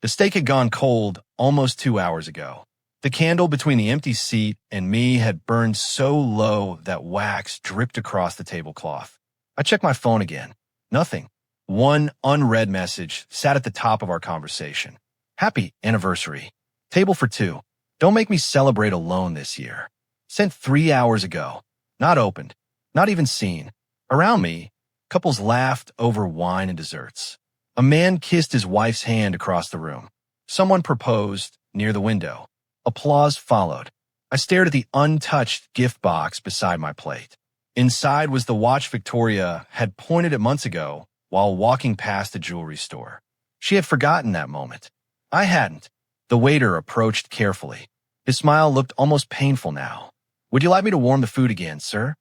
The steak had gone cold almost 2 hours ago. The candle between the empty seat and me had burned so low that wax dripped across the tablecloth. I checked my phone again. Nothing. One unread message sat at the top of our conversation. Happy anniversary. Table for two. Don't make me celebrate alone this year. Sent 3 hours ago. Not opened. Not even seen. Around me, couples laughed over wine and desserts. A man kissed his wife's hand across the room. Someone proposed near the window. Applause followed. I stared at the untouched gift box beside my plate. Inside was the watch Victoria had pointed at months ago while walking past the jewelry store. She had forgotten that moment. I hadn't. The waiter approached carefully. His smile looked almost painful now. Would you like me to warm the food again, sir?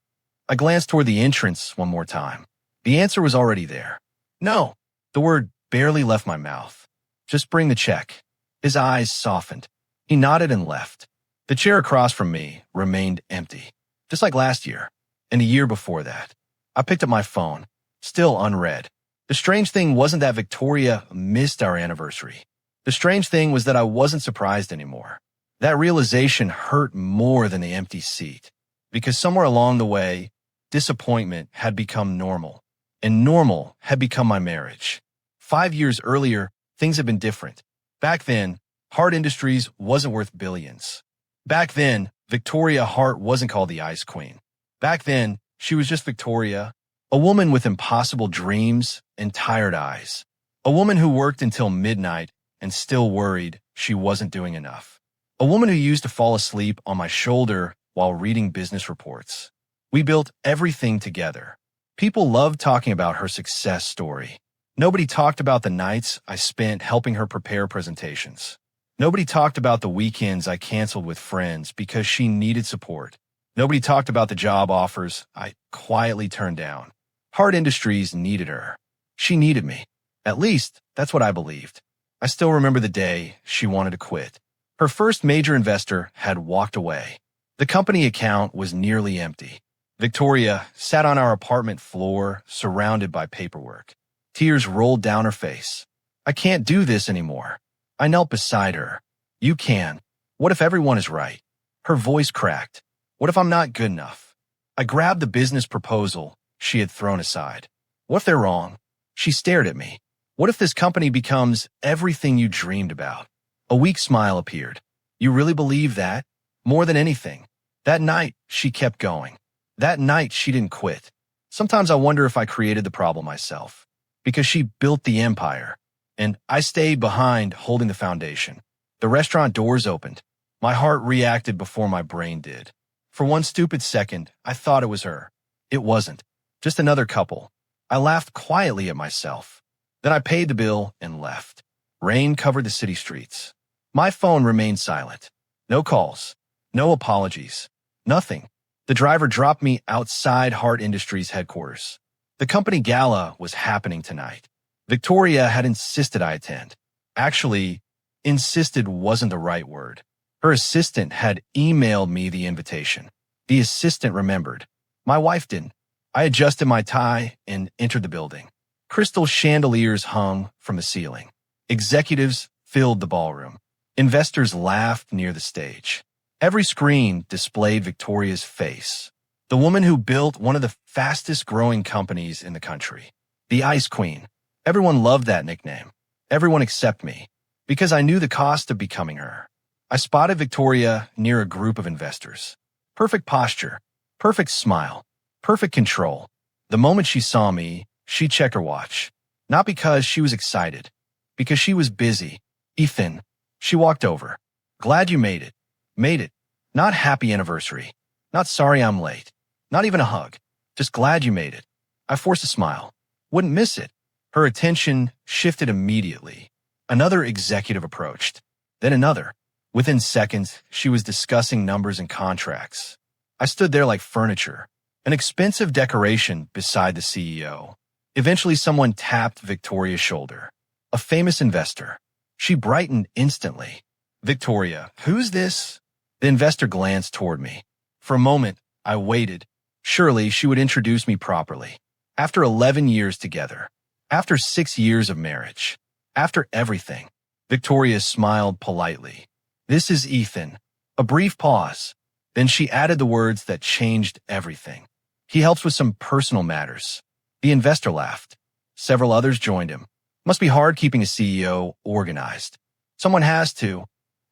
I glanced toward the entrance one more time. The answer was already there. No. The word barely left my mouth. Just bring the check. His eyes softened. He nodded and left. The chair across from me remained empty, just like last year, and the year before that. I picked up my phone, still unread. The strange thing wasn't that Victoria missed our anniversary. The strange thing was that I wasn't surprised anymore. That realization hurt more than the empty seat, because somewhere along the way, disappointment had become normal, and normal had become my marriage. 5 years earlier, things had been different. Back then, Hart Industries wasn't worth billions. Back then, Victoria Hart wasn't called the Ice Queen. Back then, she was just Victoria, a woman with impossible dreams and tired eyes. A woman who worked until midnight and still worried she wasn't doing enough. A woman who used to fall asleep on my shoulder while reading business reports. We built everything together. People loved talking about her success story. Nobody talked about the nights I spent helping her prepare presentations. Nobody talked about the weekends I canceled with friends because she needed support. Nobody talked about the job offers I quietly turned down. Hart Industries needed her. She needed me. At least, that's what I believed. I still remember the day she wanted to quit. Her first major investor had walked away. The company account was nearly empty. Victoria sat on our apartment floor, surrounded by paperwork. Tears rolled down her face. I can't do this anymore. I knelt beside her. You can. What if everyone is right? Her voice cracked. What if I'm not good enough? I grabbed the business proposal she had thrown aside. What if they're wrong? She stared at me. What if this company becomes everything you dreamed about? A weak smile appeared. You really believe that? More than anything. That night, she kept going. That night, she didn't quit. Sometimes I wonder if I created the problem myself. Because she built the empire, and I stayed behind holding the foundation. The restaurant doors opened. My heart reacted before my brain did. For one stupid second, I thought it was her. It wasn't. Just another couple. I laughed quietly at myself. Then I paid the bill and left. Rain covered the city streets. My phone remained silent. No calls. No apologies. Nothing. The driver dropped me outside Hart Industries headquarters. The company gala was happening tonight. Victoria had insisted I attend. Actually, insisted wasn't the right word. Her assistant had emailed me the invitation. The assistant remembered. My wife didn't. I adjusted my tie and entered the building. Crystal chandeliers hung from the ceiling. Executives filled the ballroom. Investors laughed near the stage. Every screen displayed Victoria's face. The woman who built one of the fastest-growing companies in the country. The Ice Queen. Everyone loved that nickname. Everyone except me. Because I knew the cost of becoming her. I spotted Victoria near a group of investors. Perfect posture. Perfect smile. Perfect control. The moment she saw me, she checked her watch. Not because she was excited. Because she was busy. Ethan. She walked over. Glad you made it. Made it. Not happy anniversary. Not sorry I'm late. Not even a hug. Just glad you made it. I forced a smile. Wouldn't miss it. Her attention shifted immediately. Another executive approached. Then another. Within seconds, she was discussing numbers and contracts. I stood there like furniture. An expensive decoration beside the CEO. Eventually, someone tapped Victoria's shoulder. A famous investor. She brightened instantly. Victoria, who's this? The investor glanced toward me. For a moment, I waited. Surely she would introduce me properly. After 11 years together. After 6 years of marriage. After everything. Victoria smiled politely. This is Ethan. A brief pause. Then she added the words that changed everything. He helps with some personal matters. The investor laughed. Several others joined him. Must be hard keeping a CEO organized. Someone has to.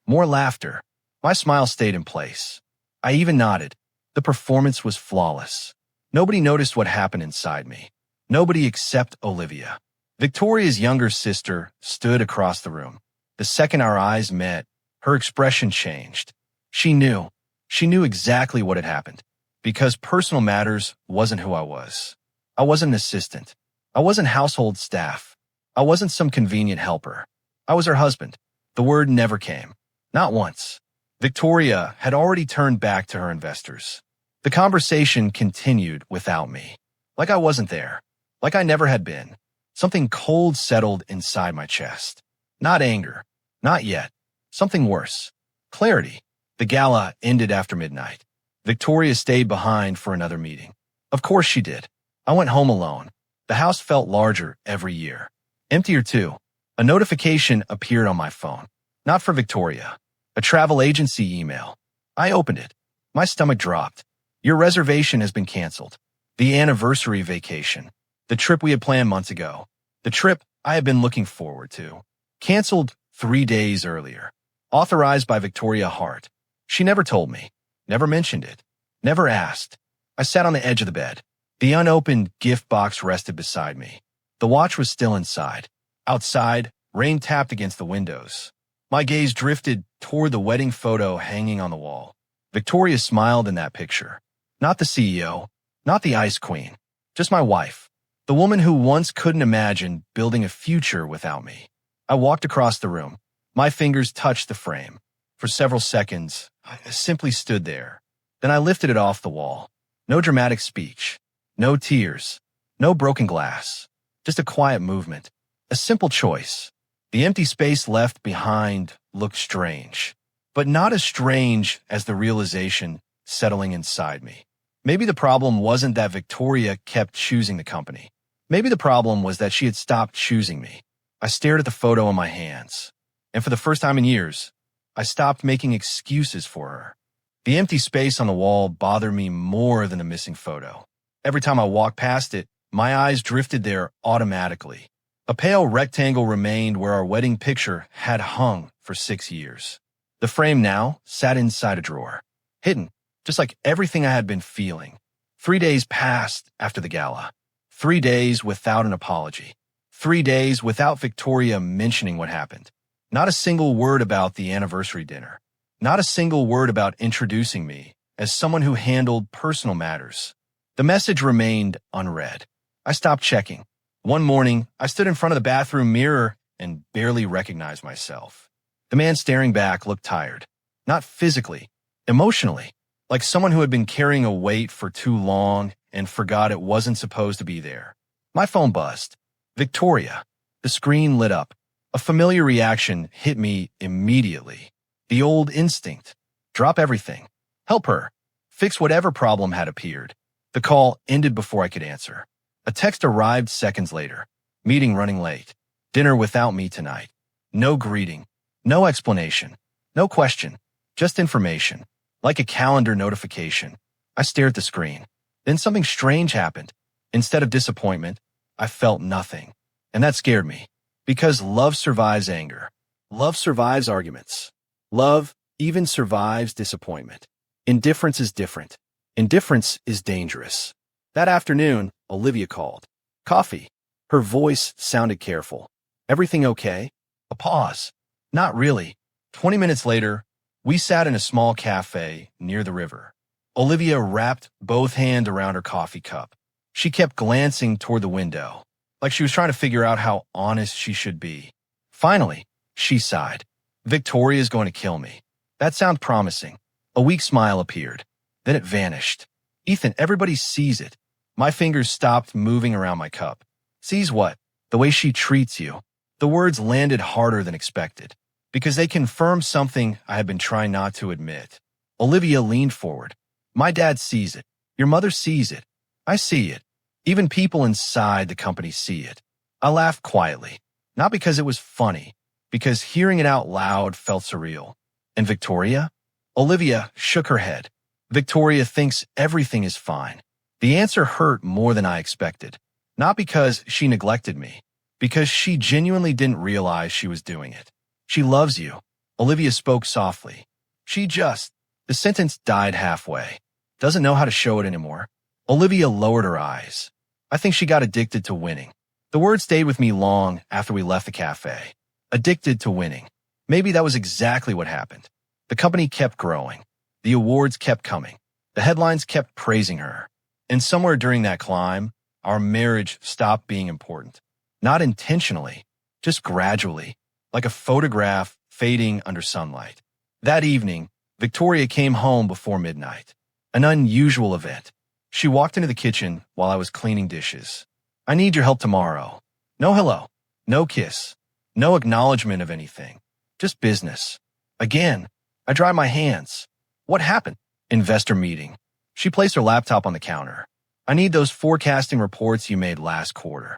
More laughter. My smile stayed in place. I even nodded. The performance was flawless. Nobody noticed what happened inside me. Nobody except Olivia. Victoria's younger sister stood across the room. The second our eyes met, her expression changed. She knew. She knew exactly what had happened. Because personal matters wasn't who I was. I wasn't an assistant. I wasn't household staff. I wasn't some convenient helper. I was her husband. The word never came. Not once. Victoria had already turned back to her investors. The conversation continued without me. Like I wasn't there. Like I never had been. Something cold settled inside my chest. Not anger. Not yet. Something worse. Clarity. The gala ended after midnight. Victoria stayed behind for another meeting. Of course she did. I went home alone. The house felt larger every year. Emptier too. A notification appeared on my phone. Not for Victoria. A travel agency email. I opened it. My stomach dropped. Your reservation has been canceled. The anniversary vacation. The trip we had planned months ago. The trip I had been looking forward to. Canceled 3 days earlier. Authorized by Victoria Hart. She never told me. Never mentioned it. Never asked. I sat on the edge of the bed. The unopened gift box rested beside me. The watch was still inside. Outside, rain tapped against the windows. My gaze drifted toward the wedding photo hanging on the wall. Victoria smiled in that picture. Not the CEO, not the ice queen, just my wife. The woman who once couldn't imagine building a future without me. I walked across the room. My fingers touched the frame. For several seconds, I simply stood there. Then I lifted it off the wall. No dramatic speech. No tears. No broken glass. Just a quiet movement. A simple choice. The empty space left behind looked strange. But not as strange as the realization settling inside me. Maybe the problem wasn't that Victoria kept choosing the company. Maybe the problem was that she had stopped choosing me. I stared at the photo in my hands. And for the first time in years, I stopped making excuses for her. The empty space on the wall bothered me more than the missing photo. Every time I walked past it, my eyes drifted there automatically. A pale rectangle remained where our wedding picture had hung for 6 years. The frame now sat inside a drawer, hidden, just like everything I had been feeling. 3 days passed after the gala. 3 days without an apology. 3 days without Victoria mentioning what happened. Not a single word about the anniversary dinner. Not a single word about introducing me as someone who handled personal matters. The message remained unread. I stopped checking. One morning, I stood in front of the bathroom mirror and barely recognized myself. The man staring back looked tired. Not physically, emotionally, like someone who had been carrying a weight for too long and forgot it wasn't supposed to be there. My phone buzzed. Victoria. The screen lit up. A familiar reaction hit me immediately. The old instinct. Drop everything. Help her. Fix whatever problem had appeared. The call ended before I could answer. A text arrived seconds later. Meeting running late. Dinner without me tonight. No greeting. No explanation. No question. Just information. Like a calendar notification. I stared at the screen. Then something strange happened. Instead of disappointment, I felt nothing. And that scared me. Because love survives anger. Love survives arguments. Love even survives disappointment. Indifference is different. Indifference is dangerous. That afternoon, Olivia called. Coffee. Her voice sounded careful. Everything okay? A pause. Not really. 20 minutes later, we sat in a small cafe near the river. Olivia wrapped both hands around her coffee cup. She kept glancing toward the window, like she was trying to figure out how honest she should be. Finally, she sighed. Victoria's going to kill me. That sounded promising. A weak smile appeared. Then it vanished. Ethan, everybody sees it. My fingers stopped moving around my cup. Sees what? The way she treats you. The words landed harder than expected, because they confirmed something I had been trying not to admit. Olivia leaned forward. My dad sees it. Your mother sees it. I see it. Even people inside the company see it. I laughed quietly, not because it was funny, because hearing it out loud felt surreal. And Victoria? Olivia shook her head. Victoria thinks everything is fine. The answer hurt more than I expected. Not because she neglected me, because she genuinely didn't realize she was doing it. She loves you. Olivia spoke softly. The sentence died halfway. Doesn't know how to show it anymore. Olivia lowered her eyes. I think she got addicted to winning. The word stayed with me long after we left the cafe. Addicted to winning. Maybe that was exactly what happened. The company kept growing. The awards kept coming. The headlines kept praising her. And somewhere during that climb, our marriage stopped being important. Not intentionally, just gradually, like a photograph fading under sunlight. That evening, Victoria came home before midnight. An unusual event. She walked into the kitchen while I was cleaning dishes. I need your help tomorrow. No hello. No kiss. No acknowledgement of anything. Just business. Again, I dried my hands. What happened? Investor meeting. She placed her laptop on the counter. I need those forecasting reports you made last quarter.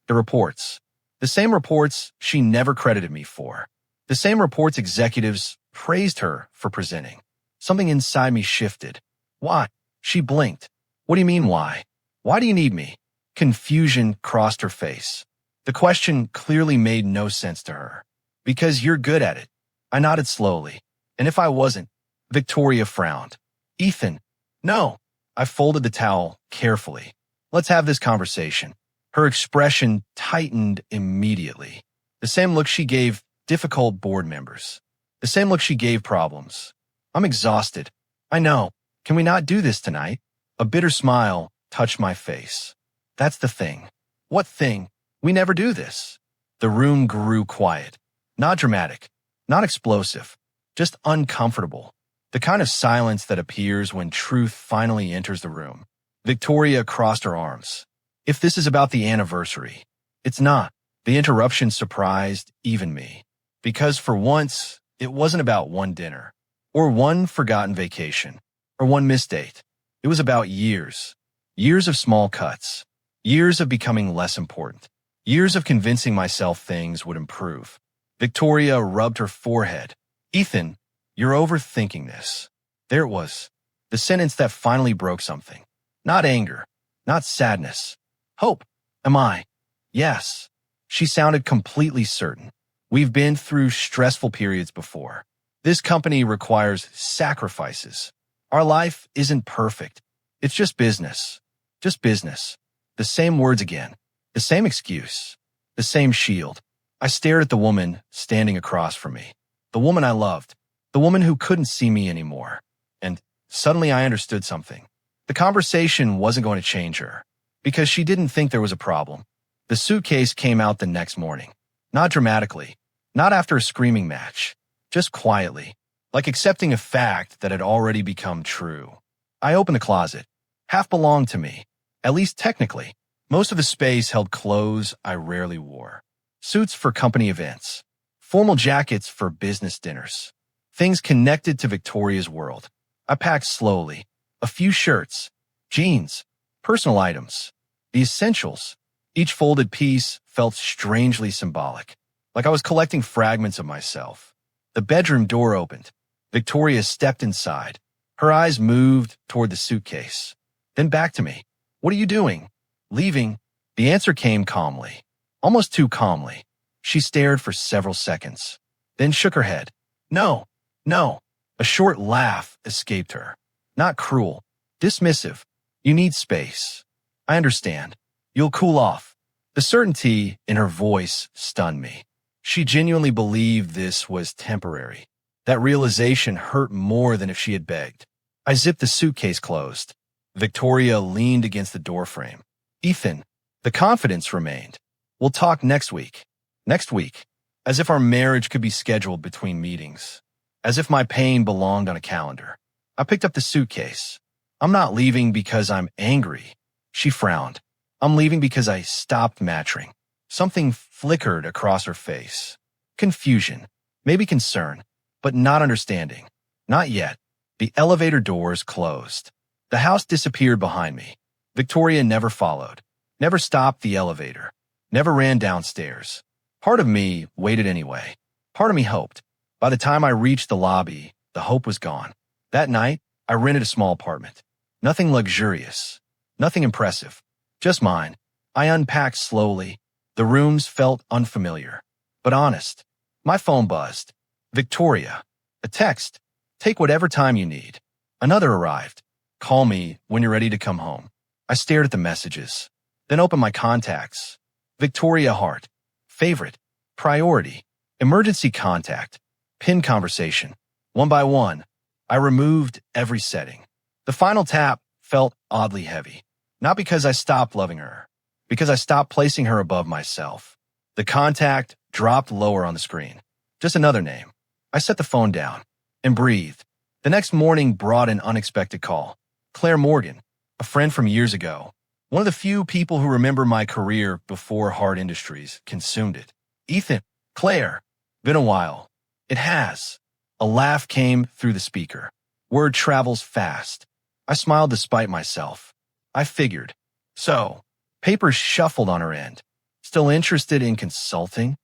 The reports. The same reports she never credited me for. The same reports executives praised her for presenting. Something inside me shifted. Why? She blinked. What do you mean why? Why do you need me? Confusion crossed her face. The question clearly made no sense to her. Because you're good at it. I nodded slowly. And if I wasn't? Victoria frowned. Ethan. No. I folded the towel carefully. Let's have this conversation. Her expression tightened immediately. The same look she gave difficult board members. The same look she gave problems. I'm exhausted. I know. Can we not do this tonight? A bitter smile touched my face. That's the thing. What thing? We never do this. The room grew quiet. Not dramatic. Not explosive. Just uncomfortable. The kind of silence that appears when truth finally enters the room. Victoria crossed her arms. If this is about the anniversary, it's not. The interruption surprised even me. Because for once, it wasn't about one dinner, or one forgotten vacation, or one missed date. It was about years. Years of small cuts. Years of becoming less important. Years of convincing myself things would improve. Victoria rubbed her forehead. Ethan, you're overthinking this. There it was. The sentence that finally broke something. Not anger. Not sadness. Hope. Am I? Yes. She sounded completely certain. We've been through stressful periods before. This company requires sacrifices. Our life isn't perfect. It's just business. Just business. The same words again. The same excuse. The same shield. I stared at the woman standing across from me. The woman I loved. The woman who couldn't see me anymore. And suddenly I understood something. The conversation wasn't going to change her. Because she didn't think there was a problem. The suitcase came out the next morning. Not dramatically. Not after a screaming match. Just quietly. Like accepting a fact that had already become true. I opened the closet. Half belonged to me. At least technically. Most of the space held clothes I rarely wore. Suits for company events. Formal jackets for business dinners. Things connected to Victoria's world. I packed slowly. A few shirts. Jeans. Personal items. The essentials. Each folded piece felt strangely symbolic. Like I was collecting fragments of myself. The bedroom door opened. Victoria stepped inside. Her eyes moved toward the suitcase. Then back to me. What are you doing? Leaving. The answer came calmly. Almost too calmly. She stared for several seconds. Then shook her head. No. No. A short laugh escaped her. Not cruel. Dismissive. You need space. I understand. You'll cool off. The certainty in her voice stunned me. She genuinely believed this was temporary. That realization hurt more than if she had begged. I zipped the suitcase closed. Victoria leaned against the doorframe. Ethan, the confidence remained. We'll talk next week. Next week. As if our marriage could be scheduled between meetings. As if my pain belonged on a calendar. I picked up the suitcase. I'm not leaving because I'm angry. She frowned. I'm leaving because I stopped matching. Something flickered across her face. Confusion. Maybe concern. But not understanding. Not yet. The elevator doors closed. The house disappeared behind me. Victoria never followed. Never stopped the elevator. Never ran downstairs. Part of me waited anyway. Part of me hoped. By the time I reached the lobby, the hope was gone. That night, I rented a small apartment. Nothing luxurious. Nothing impressive. Just mine. I unpacked slowly. The rooms felt unfamiliar, but honest. My phone buzzed. Victoria. A text. Take whatever time you need. Another arrived. Call me when you're ready to come home. I stared at the messages, then opened my contacts. Victoria Hart. Favorite. Priority. Emergency contact. Pin conversation. One by one, I removed every setting. The final tap felt oddly heavy. Not because I stopped loving her, because I stopped placing her above myself. The contact dropped lower on the screen. Just another name. I set the phone down and breathed. The next morning brought an unexpected call. Claire Morgan, a friend from years ago. One of the few people who remember my career before Hart Industries consumed it. Ethan, Claire, been a while. It has. A laugh came through the speaker. Word travels fast. I smiled despite myself. I figured. So, papers shuffled on her end. Still interested in consulting?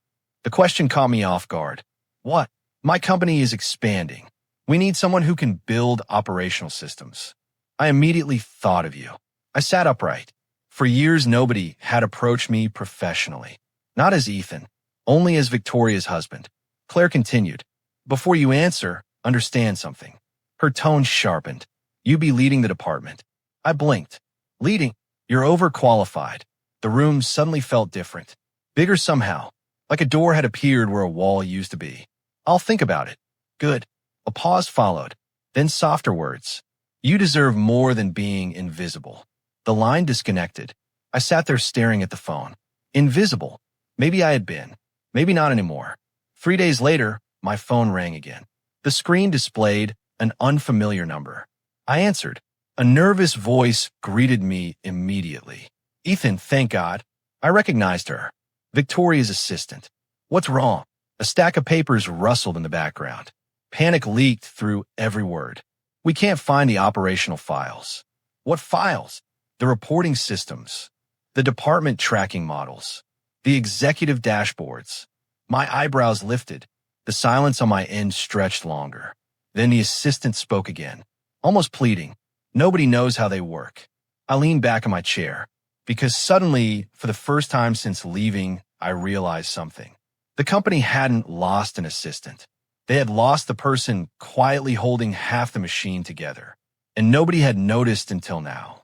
The question caught me off guard. What? My company is expanding. We need someone who can build operational systems. I immediately thought of you. I sat upright. For years, nobody had approached me professionally. Not as Ethan, only as Victoria's husband. Claire continued. Before you answer, understand something. Her tone sharpened. You be leading the department. I blinked. Leading? You're overqualified. The room suddenly felt different. Bigger somehow. Like a door had appeared where a wall used to be. I'll think about it. Good. A pause followed. Then softer words. You deserve more than being invisible. The line disconnected. I sat there staring at the phone. Invisible. Maybe I had been. Maybe not anymore. 3 days later, my phone rang again. The screen displayed an unfamiliar number. I answered. A nervous voice greeted me immediately. Ethan, thank God. I recognized her. Victoria's assistant. What's wrong? A stack of papers rustled in the background. Panic leaked through every word. We can't find the operational files. What files? The reporting systems. The department tracking models. The executive dashboards. My eyebrows lifted. The silence on my end stretched longer. Then the assistant spoke again, almost pleading. Nobody knows how they work. I leaned back in my chair, because suddenly, for the first time since leaving, I realized something. The company hadn't lost an assistant. They had lost the person quietly holding half the machine together, and nobody had noticed until now.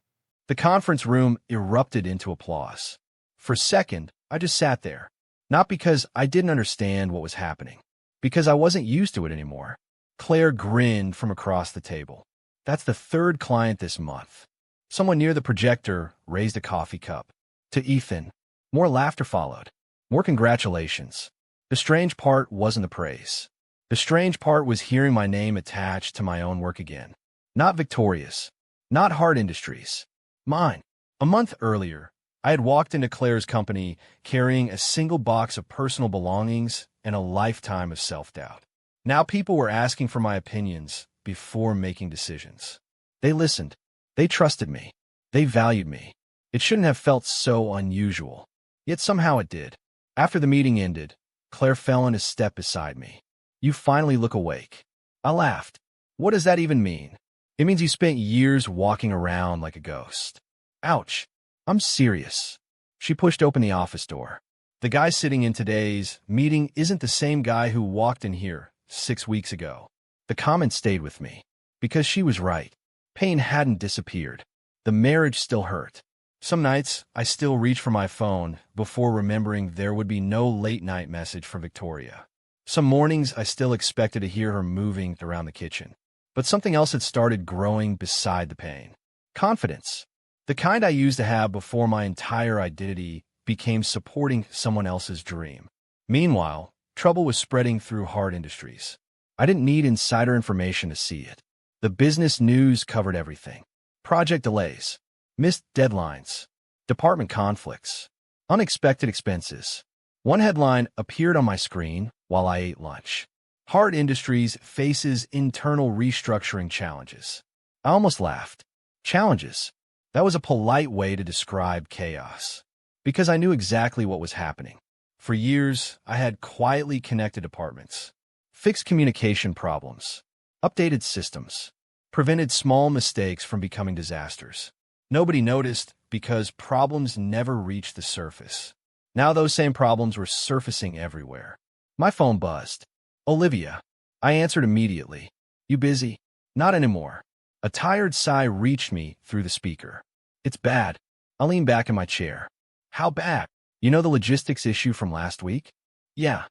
The conference room erupted into applause. For a second, I just sat there, not because I didn't understand what was happening, because I wasn't used to it anymore. Claire grinned from across the table. That's the third client this month. Someone near the projector raised a coffee cup. To Ethan, more laughter followed. More congratulations. The strange part wasn't the praise. The strange part was hearing my name attached to my own work again. Not Victoria's. Not Hart Industries. Mine. A month earlier, I had walked into Claire's company carrying a single box of personal belongings and a lifetime of self-doubt. Now people were asking for my opinions before making decisions. They listened. They trusted me. They valued me. It shouldn't have felt so unusual. Yet somehow it did. After the meeting ended, Claire fell in a step beside me. You finally look awake. I laughed. What does that even mean? It means you spent years walking around like a ghost. Ouch. I'm serious. She pushed open the office door. The guy sitting in today's meeting isn't the same guy who walked in here 6 weeks ago. The comment stayed with me, because she was right. Pain hadn't disappeared. The marriage still hurt. Some nights, I still reach for my phone before remembering there would be no late-night message from Victoria. Some mornings, I still expected to hear her moving around the kitchen. But something else had started growing beside the pain. Confidence. The kind I used to have before my entire identity became supporting someone else's dream. Meanwhile, trouble was spreading through Hart Industries. I didn't need insider information to see it. The business news covered everything. Project delays, missed deadlines, department conflicts, unexpected expenses. One headline appeared on my screen while I ate lunch. Hart Industries faces internal restructuring challenges. I almost laughed. Challenges. That was a polite way to describe chaos. Because I knew exactly what was happening. For years, I had quietly connected apartments, fixed communication problems, updated systems, prevented small mistakes from becoming disasters. Nobody noticed because problems never reached the surface. Now those same problems were surfacing everywhere. My phone buzzed. Olivia. I answered immediately. You busy? Not anymore. A tired sigh reached me through the speaker. It's bad. I leaned back in my chair. How bad? You know the logistics issue from last week? Yeah.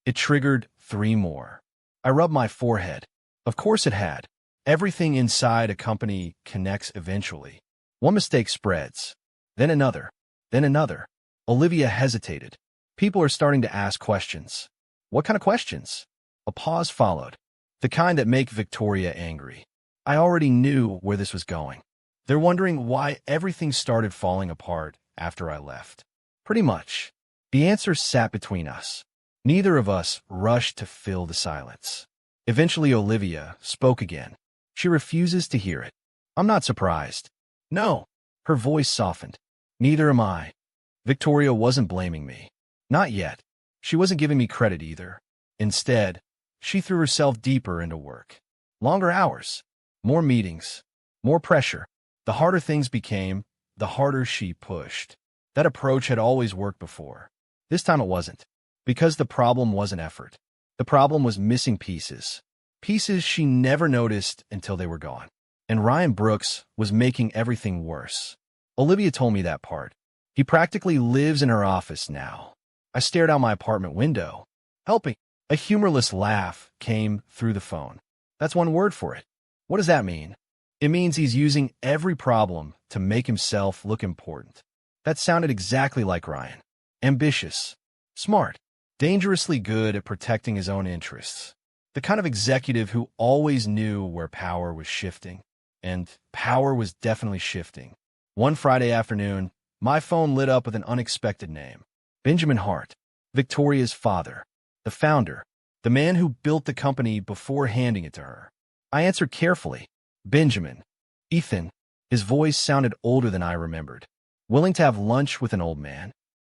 It triggered 3 more. I rubbed my forehead. Of course it had. Everything inside a company connects eventually. One mistake spreads. Then another. Then another. Olivia hesitated. People are starting to ask questions. What kind of questions? A pause followed. The kind that make Victoria angry. I already knew where this was going. They're wondering why everything started falling apart after I left. Pretty much. The answer sat between us. Neither of us rushed to fill the silence. Eventually Olivia spoke again. She refuses to hear it. I'm not surprised. No. Her voice softened. Neither am I. Victoria wasn't blaming me. Not yet. She wasn't giving me credit either. Instead, she threw herself deeper into work. Longer hours. More meetings. More pressure. The harder things became, the harder she pushed. That approach had always worked before. This time it wasn't. Because the problem wasn't effort. The problem was missing pieces. Pieces she never noticed until they were gone. And Ryan Brooks was making everything worse. Olivia told me that part. He practically lives in her office now. I stared out my apartment window. Helping. A humorless laugh came through the phone. That's one word for it. What does that mean? It means he's using every problem to make himself look important. That sounded exactly like Ryan. Ambitious. Smart. Dangerously good at protecting his own interests. The kind of executive who always knew where power was shifting. And power was definitely shifting. One Friday afternoon, my phone lit up with an unexpected name. Benjamin Hart, Victoria's father, the founder, the man who built the company before handing it to her. I answered carefully. Benjamin. Ethan. His voice sounded older than I remembered. Willing to have lunch with an old man?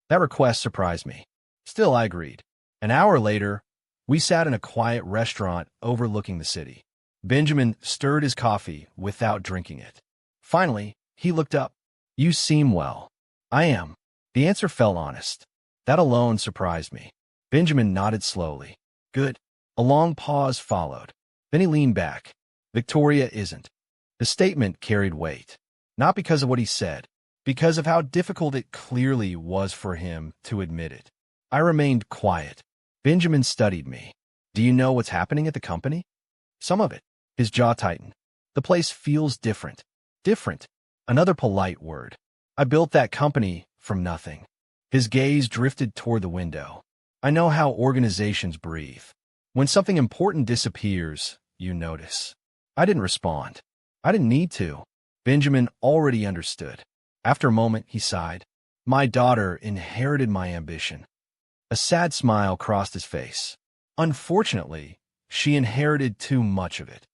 That request surprised me. Still, I agreed. An hour later, we sat in a quiet restaurant overlooking the city. Benjamin stirred his coffee without drinking it. Finally, he looked up. You seem well. I am. The answer felt honest. That alone surprised me. Benjamin nodded slowly. Good. A long pause followed. Then he leaned back. Victoria isn't. The statement carried weight. Not because of what he said, because of how difficult it clearly was for him to admit it. I remained quiet. Benjamin studied me. Do you know what's happening at the company? Some of it. His jaw tightened. The place feels different. Different. Another polite word. I built that company from nothing. His gaze drifted toward the window. I know how organizations breathe. When something important disappears, you notice. I didn't respond. I didn't need to. Benjamin already understood. After a moment, he sighed. My daughter inherited my ambition. A sad smile crossed his face. Unfortunately, she inherited too much of it.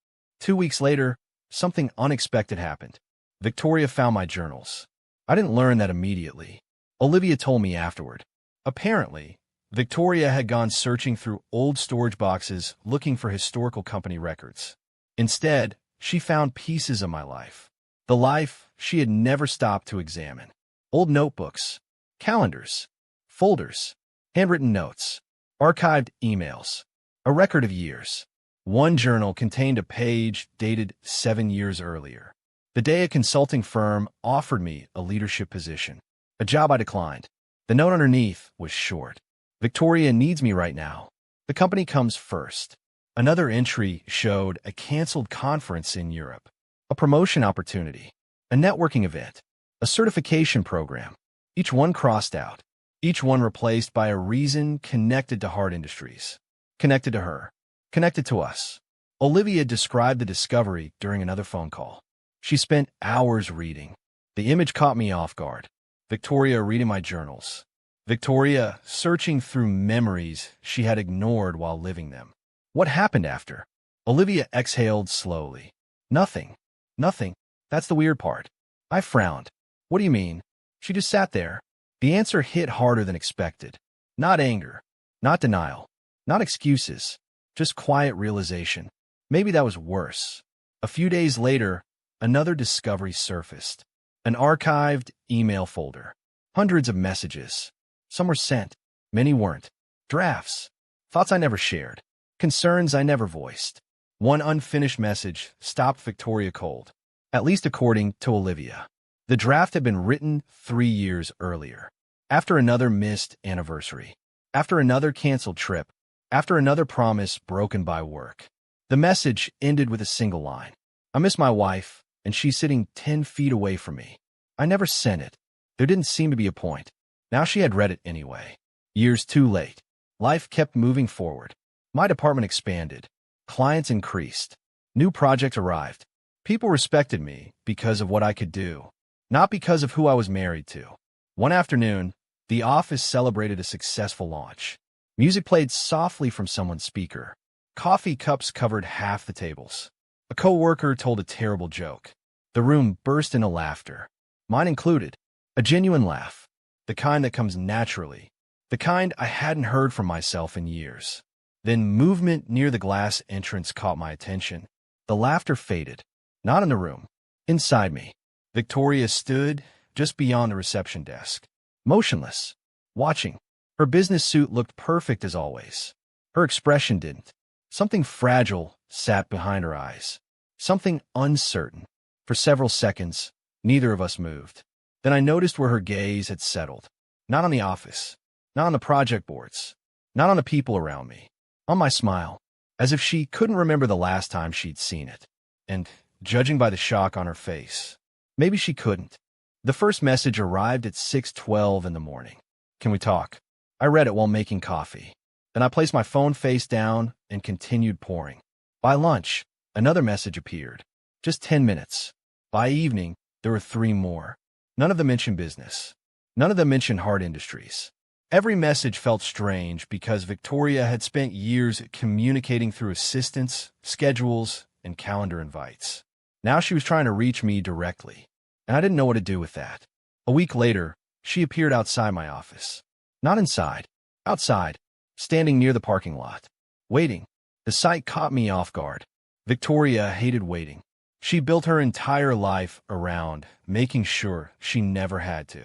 2 weeks later, something unexpected happened. Victoria found my journals. I didn't learn that immediately. Olivia told me afterward. Apparently, Victoria had gone searching through old storage boxes looking for historical company records. Instead, she found pieces of my life. The life she had never stopped to examine. Old notebooks, calendars, folders, handwritten notes, archived emails, a record of years. One journal contained a page dated 7 years earlier. The day a consulting firm offered me a leadership position, a job I declined. The note underneath was short. Victoria needs me right now. The company comes first. Another entry showed a canceled conference in Europe, a promotion opportunity, a networking event, a certification program. Each one crossed out. Each one replaced by a reason connected to Hart Industries, connected to her, connected to us. Olivia described the discovery during another phone call. She spent hours reading. The image caught me off guard. Victoria reading my journals. Victoria searching through memories she had ignored while living them. What happened after? Olivia exhaled slowly. Nothing. Nothing. That's the weird part. I frowned. What do you mean? She just sat there. The answer hit harder than expected. Not anger, not denial, not excuses, just quiet realization. Maybe that was worse. A few days later, another discovery surfaced. An archived email folder. Hundreds of messages. Some were sent. Many weren't. Drafts. Thoughts I never shared. Concerns I never voiced. One unfinished message stopped Victoria cold, at least according to Olivia. The draft had been written 3 years earlier. After another missed anniversary. After another canceled trip. After another promise broken by work. The message ended with a single line. I miss my wife, and she's sitting 10 feet away from me. I never sent it. There didn't seem to be a point. Now she had read it anyway. Years too late. Life kept moving forward. My department expanded. Clients increased. New projects arrived. People respected me because of what I could do, not because of who I was married to. One afternoon, the office celebrated a successful launch. Music played softly from someone's speaker. Coffee cups covered half the tables. A coworker told a terrible joke. The room burst into laughter. Mine included. A genuine laugh. The kind that comes naturally. The kind I hadn't heard from myself in years. Then movement near the glass entrance caught my attention. The laughter faded. Not in the room. Inside me. Victoria stood just beyond the reception desk. Motionless. Watching. Her business suit looked perfect as always. Her expression didn't. Something fragile sat behind her eyes. Something uncertain. For several seconds, neither of us moved. Then I noticed where her gaze had settled. Not on the office. Not on the project boards. Not on the people around me. On my smile. As if she couldn't remember the last time she'd seen it. And, judging by the shock on her face, maybe she couldn't. The first message arrived at 6:12 in the morning. Can we talk? I read it while making coffee. Then I placed my phone face down and continued pouring. By lunch, another message appeared. Just 10 minutes. By evening, there were 3 more. None of them mentioned business. None of them mentioned hard industries. Every message felt strange because Victoria had spent years communicating through assistants, schedules, and calendar invites. Now she was trying to reach me directly, and I didn't know what to do with that. A week later, she appeared outside my office. Not inside. Outside, standing near the parking lot. Waiting. The sight caught me off guard. Victoria hated waiting. She built her entire life around making sure she never had to.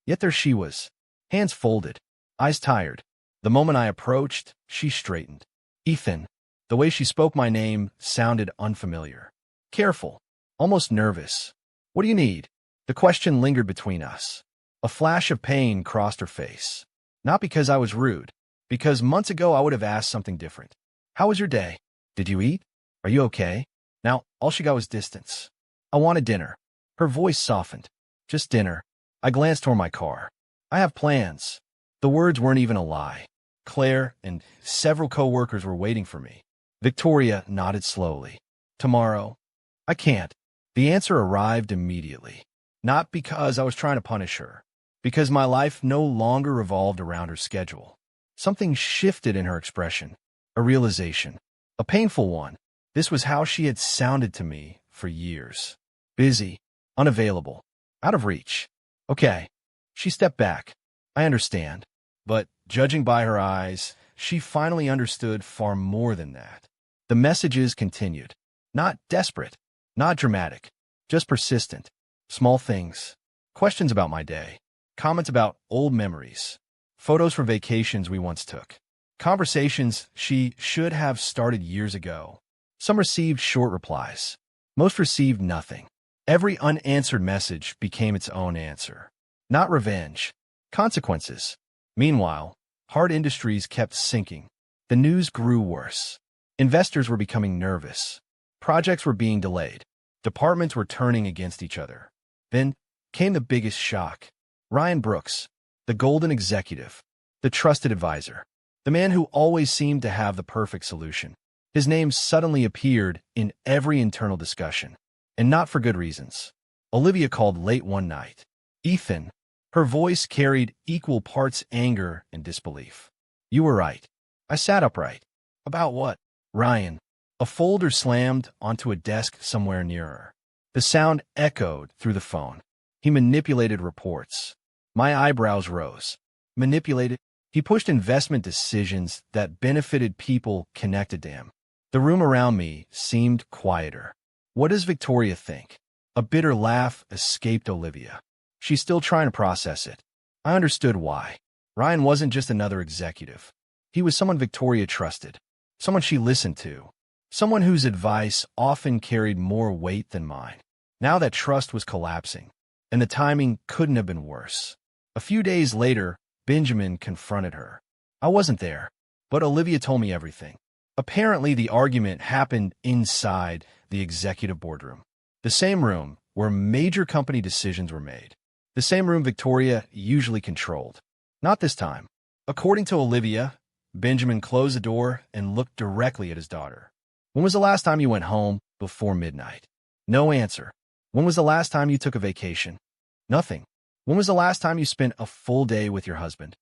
Yet there she was, hands folded, eyes tired. The moment I approached, she straightened. Ethan. The way she spoke my name sounded unfamiliar. Careful, almost nervous. What do you need? The question lingered between us. A flash of pain crossed her face. Not because I was rude, because months ago I would have asked something different. How was your day? Did you eat? Are you okay? Now, all she got was distance. I wanted dinner. Her voice softened. Just dinner. I glanced toward my car. I have plans. The words weren't even a lie. Claire and several co-workers were waiting for me. Victoria nodded slowly. Tomorrow. I can't. The answer arrived immediately. Not because I was trying to punish her. Because my life no longer revolved around her schedule. Something shifted in her expression. A realization. A painful one. This was how she had sounded to me for years. Busy. Unavailable. Out of reach. Okay. She stepped back. I understand. But, judging by her eyes, she finally understood far more than that. The messages continued. Not desperate. Not dramatic. Just persistent. Small things. Questions about my day. Comments about old memories. Photos from vacations we once took. Conversations she should have started years ago. Some received short replies. Most received nothing. Every unanswered message became its own answer. Not revenge. Consequences. Meanwhile, hard industries kept sinking. The news grew worse. Investors were becoming nervous. Projects were being delayed. Departments were turning against each other. Then came the biggest shock. Ryan Brooks, the golden executive, the trusted advisor, the man who always seemed to have the perfect solution. His name suddenly appeared in every internal discussion, and not for good reasons. Olivia called late one night. Ethan. Her voice carried equal parts anger and disbelief. You were right. I sat upright. About what? Ryan. A folder slammed onto a desk somewhere near her. The sound echoed through the phone. He manipulated reports. My eyebrows rose. Manipulated? He pushed investment decisions that benefited people connected to him. The room around me seemed quieter. What does Victoria think? A bitter laugh escaped Olivia. She's still trying to process it. I understood why. Ryan wasn't just another executive. He was someone Victoria trusted, someone she listened to, someone whose advice often carried more weight than mine. Now that trust was collapsing, and the timing couldn't have been worse. A few days later, Benjamin confronted her. I wasn't there, but Olivia told me everything. Apparently, the argument happened inside the executive boardroom, the same room where major company decisions were made, the same room Victoria usually controlled. Not this time. According to Olivia, Benjamin closed the door and looked directly at his daughter. When was the last time you went home before midnight? No answer. When was the last time you took a vacation? Nothing. When was the last time you spent a full day with your husband?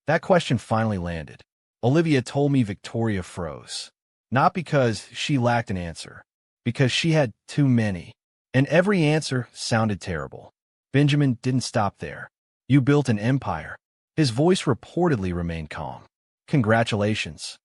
That question finally landed. Olivia told me Victoria froze. Not because she lacked an answer, because she had too many. And every answer sounded terrible. Benjamin didn't stop there. You built an empire. His voice reportedly remained calm. Congratulations.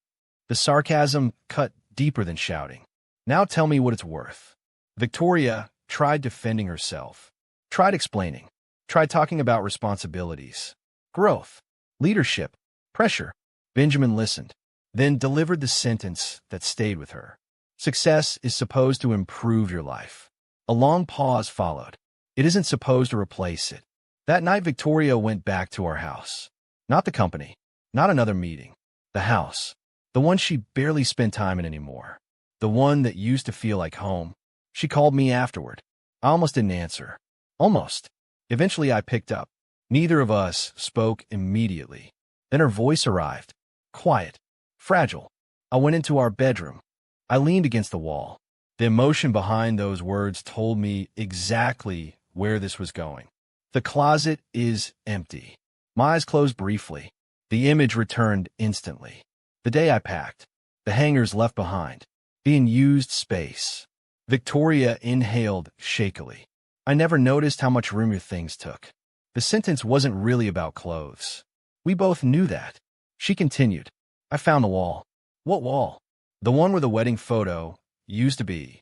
The sarcasm cut deeper than shouting. Now tell me what it's worth. Victoria tried defending herself, tried explaining, tried talking about responsibilities, growth, leadership, pressure. Benjamin listened, then delivered the sentence that stayed with her. Success is supposed to improve your life. A long pause followed. It isn't supposed to replace it. That night, Victoria went back to our house. Not the company, not another meeting. The house. The one she barely spent time in anymore. The one that used to feel like home. She called me afterward. I almost didn't answer. Almost. Eventually, I picked up. Neither of us spoke immediately. Then her voice arrived. Quiet. Fragile. I went into our bedroom. I leaned against the wall. The emotion behind those words told me exactly where this was going. The closet is empty. My eyes closed briefly. The image returned instantly. The day I packed. The hangers left behind. The unused space. Victoria inhaled shakily. I never noticed how much room your things took. The sentence wasn't really about clothes. We both knew that. She continued. I found the wall. What wall? The one where the wedding photo used to be.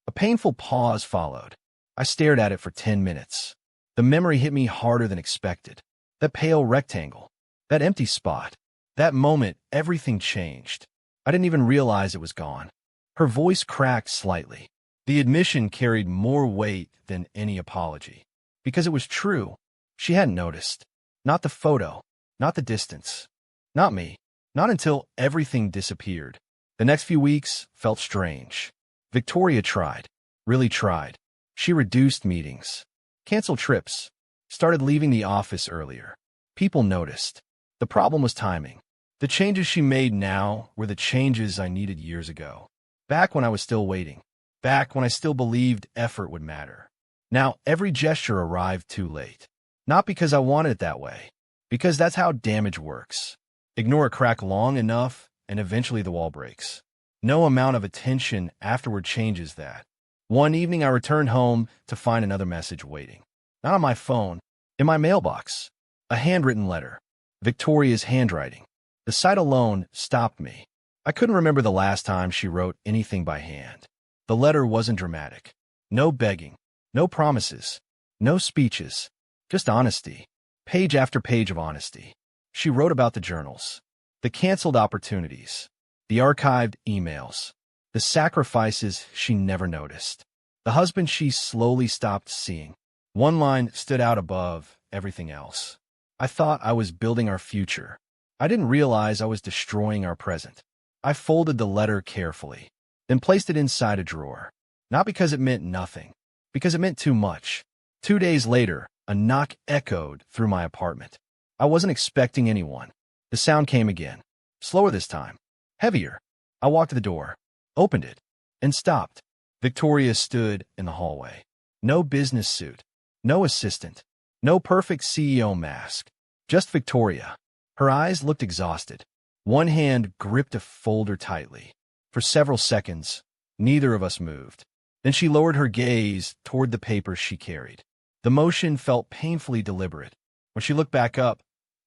A painful pause followed. I stared at it for 10 minutes. The memory hit me harder than expected. That pale rectangle. That empty spot. That moment, everything changed. I didn't even realize it was gone. Her voice cracked slightly. The admission carried more weight than any apology. Because it was true. She hadn't noticed. Not the photo. Not the distance. Not me. Not until everything disappeared. The next few weeks felt strange. Victoria tried. Really tried. She reduced meetings. Canceled trips. Started leaving the office earlier. People noticed. The problem was timing. The changes she made now were the changes I needed years ago. Back when I was still waiting. Back when I still believed effort would matter. Now every gesture arrived too late. Not because I wanted it that way. Because that's how damage works. Ignore a crack long enough, and eventually the wall breaks. No amount of attention afterward changes that. One evening I returned home to find another message waiting. Not on my phone, in my mailbox. A handwritten letter. Victoria's handwriting. The sight alone stopped me. I couldn't remember the last time she wrote anything by hand. The letter wasn't dramatic. No begging. No promises. No speeches. Just honesty. Page after page of honesty. She wrote about the journals. The canceled opportunities. The archived emails. The sacrifices she never noticed. The husband she slowly stopped seeing. One line stood out above everything else. I thought I was building our future. I didn't realize I was destroying our present. I folded the letter carefully, then placed it inside a drawer. Not because it meant nothing, because it meant too much. 2 days later, a knock echoed through my apartment. I wasn't expecting anyone. The sound came again. Slower this time. Heavier. I walked to the door, opened it, and stopped. Victoria stood in the hallway. No business suit. No assistant. No perfect CEO mask. Just Victoria. Her eyes looked exhausted. One hand gripped a folder tightly. For several seconds, neither of us moved. Then she lowered her gaze toward the papers she carried. The motion felt painfully deliberate. When she looked back up,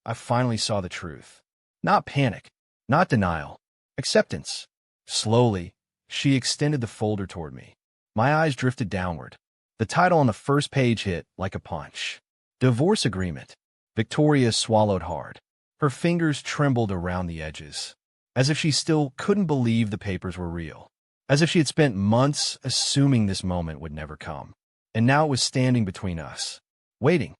I finally saw the truth. Not panic, not denial, acceptance. Slowly, she extended the folder toward me. My eyes drifted downward. The title on the first page hit like a punch. Divorce Agreement. Victoria swallowed hard. Her fingers trembled around the edges, as if she still couldn't believe the papers were real, as if she had spent months assuming this moment would never come. And now it was standing between us, waiting.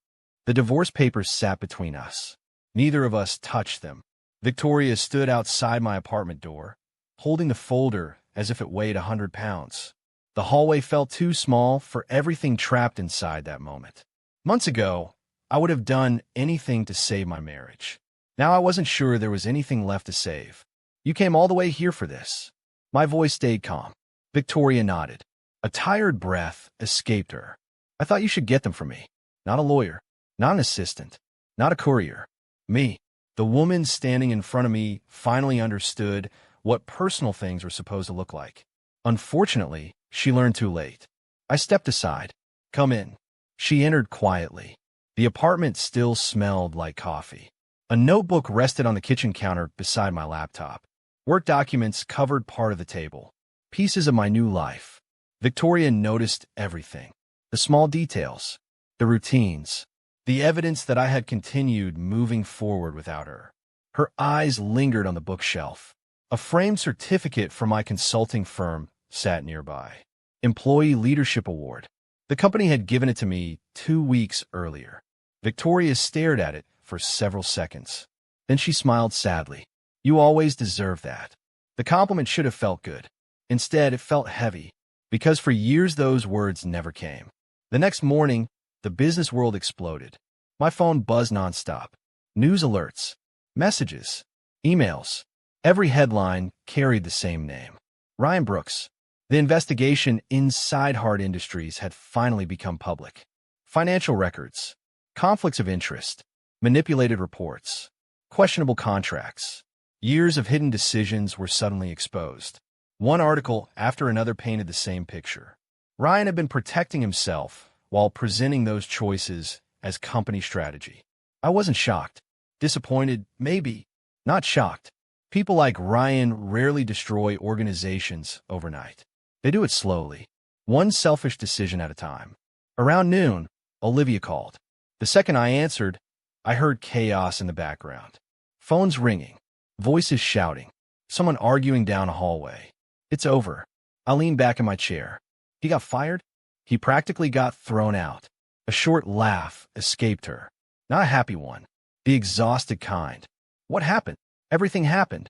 The divorce papers sat between us. Neither of us touched them. Victoria stood outside my apartment door, holding the folder as if it weighed 100 pounds. The hallway felt too small for everything trapped inside that moment. Months ago, I would have done anything to save my marriage. Now I wasn't sure there was anything left to save. You came all the way here for this. My voice stayed calm. Victoria nodded. A tired breath escaped her. I thought you should get them for me. Not a lawyer, not an assistant, not a courier. Me. The woman standing in front of me finally understood what personal things were supposed to look like. Unfortunately, she learned too late. I stepped aside. Come in. She entered quietly. The apartment still smelled like coffee. A notebook rested on the kitchen counter beside my laptop. Work documents covered part of the table. Pieces of my new life. Victoria noticed everything. The small details. The routines. The evidence that I had continued moving forward without her. Her eyes lingered on the bookshelf. A framed certificate from my consulting firm sat nearby. Employee Leadership Award. The company had given it to me 2 weeks earlier. Victoria stared at it for several seconds. Then she smiled sadly. You always deserve that. The compliment should have felt good. Instead, it felt heavy, because for years those words never came. The next morning, the business world exploded. My phone buzzed nonstop. News alerts, messages, emails. Every headline carried the same name. Ryan Brooks. The investigation inside Hard Industries had finally become public. Financial records, conflicts of interest, manipulated reports, questionable contracts. Years of hidden decisions were suddenly exposed. One article after another painted the same picture. Ryan had been protecting himself while presenting those choices as company strategy. I wasn't shocked. Disappointed, maybe. Not shocked. People like Ryan rarely destroy organizations overnight. They do it slowly, one selfish decision at a time. Around noon, Olivia called. The second I answered, I heard chaos in the background. Phones ringing, voices shouting, someone arguing down a hallway. It's over. I leaned back in my chair. He got fired? He practically got thrown out. A short laugh escaped her. Not a happy one. The exhausted kind. What happened? Everything happened.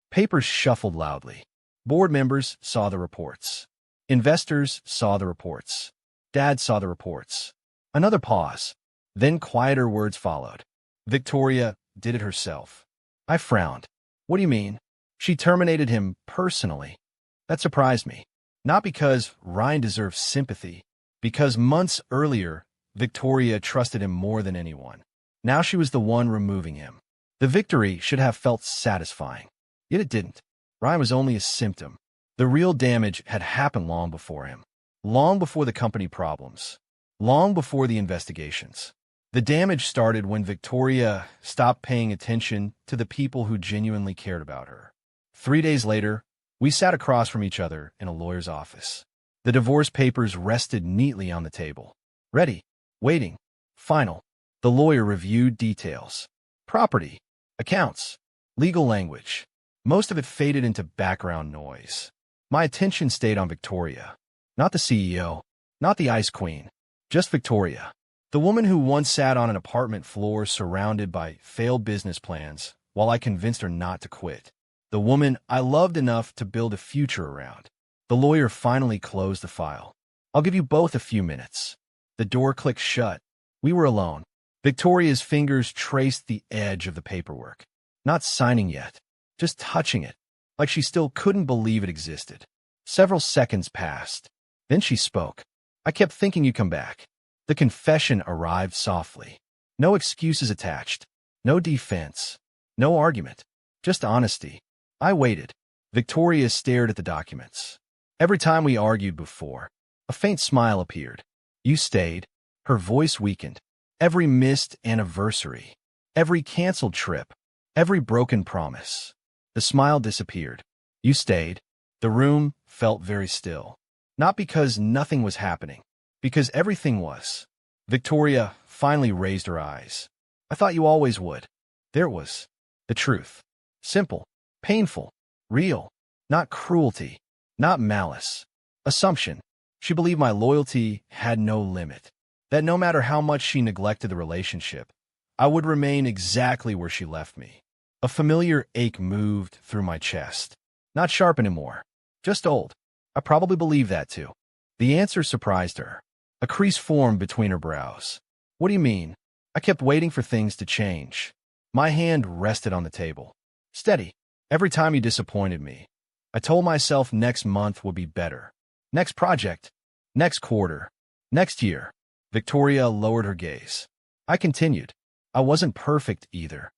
Papers shuffled loudly. Board members saw the reports. Investors saw the reports. Dad saw the reports. Another pause. Then quieter words followed. Victoria did it herself. I frowned. What do you mean? She terminated him personally. That surprised me. Not because Ryan deserved sympathy, because months earlier, Victoria trusted him more than anyone. Now she was the one removing him. The victory should have felt satisfying. Yet it didn't. Ryan was only a symptom. The real damage had happened long before him. Long before the company problems. Long before the investigations. The damage started when Victoria stopped paying attention to the people who genuinely cared about her. 3 days later, we sat across from each other in a lawyer's office. The divorce papers rested neatly on the table. Ready. Waiting. Final. The lawyer reviewed details. Property. Accounts. Legal language. Most of it faded into background noise. My attention stayed on Victoria. Not the CEO. Not the Ice Queen. Just Victoria. The woman who once sat on an apartment floor surrounded by failed business plans while I convinced her not to quit. The woman I loved enough to build a future around. The lawyer finally closed the file. I'll give you both a few minutes. The door clicked shut. We were alone. Victoria's fingers traced the edge of the paperwork. Not signing yet. Just touching it. Like she still couldn't believe it existed. Several seconds passed. Then she spoke. I kept thinking you'd come back. The confession arrived softly. No excuses attached. No defense. No argument. Just honesty. I waited. Victoria stared at the documents. Every time we argued before, a faint smile appeared. You stayed. Her voice weakened. Every missed anniversary. Every canceled trip. Every broken promise. The smile disappeared. You stayed. The room felt very still. Not because nothing was happening, because everything was. Victoria finally raised her eyes. I thought you always would. There it was. The truth. Simple, painful, real. Not cruelty, not malice. Assumption. She believed my loyalty had no limit. That no matter how much she neglected the relationship, I would remain exactly where she left me. A familiar ache moved through my chest. Not sharp anymore, just old. I probably believed that too. The answer surprised her. A crease formed between her brows. What do you mean? I kept waiting for things to change. My hand rested on the table. Steady. Every time you disappointed me, I told myself next month would be better. Next project. Next quarter. Next year. Victoria lowered her gaze. I continued. I wasn't perfect either.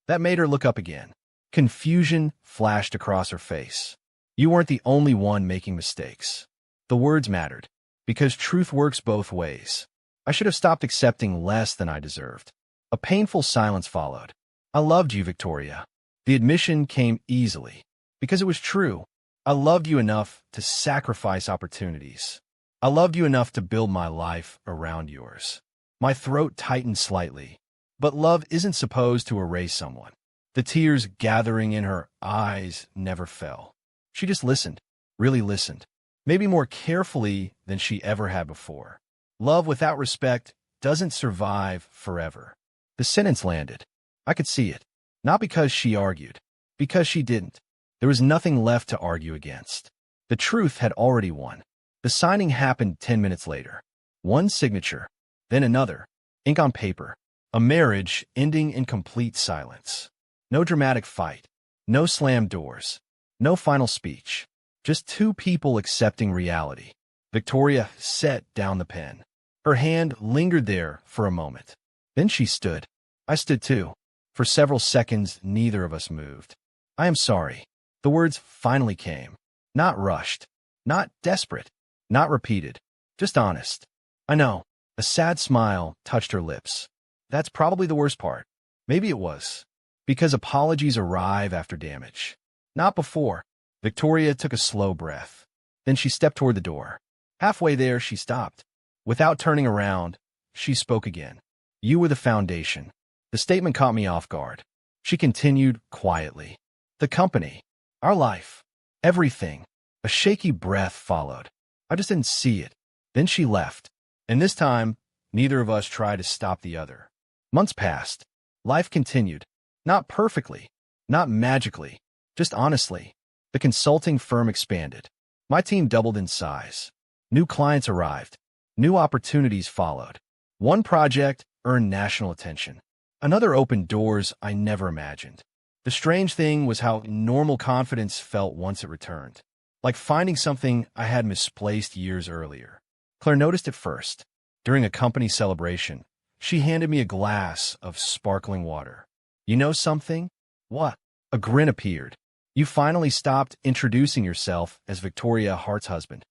That made her look up again. Confusion flashed across her face. You weren't the only one making mistakes. The words mattered, because truth works both ways. I should have stopped accepting less than I deserved. A painful silence followed. I loved you, Victoria. The admission came easily, because it was true. I loved you enough to sacrifice opportunities. I loved you enough to build my life around yours. My throat tightened slightly, but love isn't supposed to erase someone. The tears gathering in her eyes never fell. She just listened, really listened, maybe more carefully than she ever had before. Love without respect doesn't survive forever. The sentence landed. I could see it. Not because she argued, because she didn't. There was nothing left to argue against. The truth had already won. The signing happened 10 minutes later. One signature, then another. Ink on paper. A marriage ending in complete silence. No dramatic fight. No slammed doors. No final speech. Just two people accepting reality. Victoria set down the pen. Her hand lingered there for a moment. Then she stood. I stood too. For several seconds, neither of us moved. I am sorry. The words finally came. Not rushed. Not desperate. Not repeated. Just honest. I know. A sad smile touched her lips. That's probably the worst part. Maybe it was. Because apologies arrive after damage. Not before. Victoria took a slow breath. Then she stepped toward the door. Halfway there, she stopped. Without turning around, she spoke again. You were the foundation. The statement caught me off guard. She continued quietly. The company. Our life. Everything. A shaky breath followed. I just didn't see it. Then she left. And this time, neither of us tried to stop the other. Months passed. Life continued. Not perfectly. Not magically. Just honestly. The consulting firm expanded. My team doubled in size. New clients arrived. New opportunities followed. One project earned national attention. Another opened doors I never imagined. The strange thing was how normal confidence felt once it returned. Like finding something I had misplaced years earlier. Claire noticed it first. During a company celebration, she handed me a glass of sparkling water. You know something? What? A grin appeared. You finally stopped introducing yourself as Victoria Hart's husband.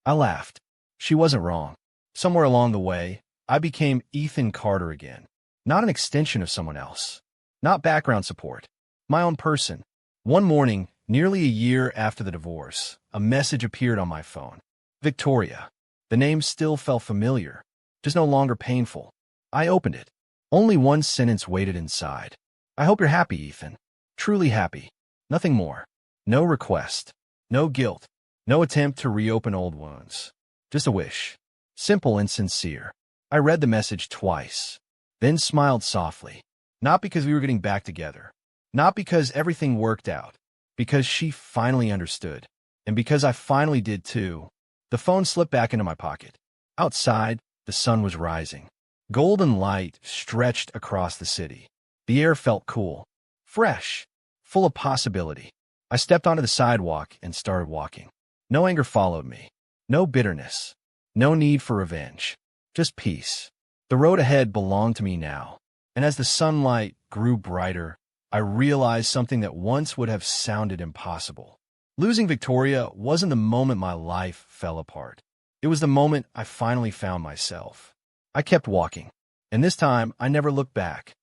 I laughed. She wasn't wrong. Somewhere along the way, I became Ethan Carter again. Not an extension of someone else. Not background support. My own person. One morning, nearly a year after the divorce, a message appeared on my phone. Victoria. The name still felt familiar, just no longer painful. I opened it. Only one sentence waited inside. I hope you're happy, Ethan. Truly happy. Nothing more. No request. No guilt. No attempt to reopen old wounds. Just a wish. Simple and sincere. I read the message twice, then smiled softly. Not because we were getting back together. Not because everything worked out. Because she finally understood. And because I finally did too. The phone slipped back into my pocket. Outside, the sun was rising. Golden light stretched across the city. The air felt cool, fresh, full of possibility. I stepped onto the sidewalk and started walking. No anger followed me. No bitterness. No need for revenge. Just peace. The road ahead belonged to me now. And as the sunlight grew brighter, I realized something that once would have sounded impossible. Losing Victoria wasn't the moment my life fell apart. It was the moment I finally found myself. I kept walking, and this time I never looked back.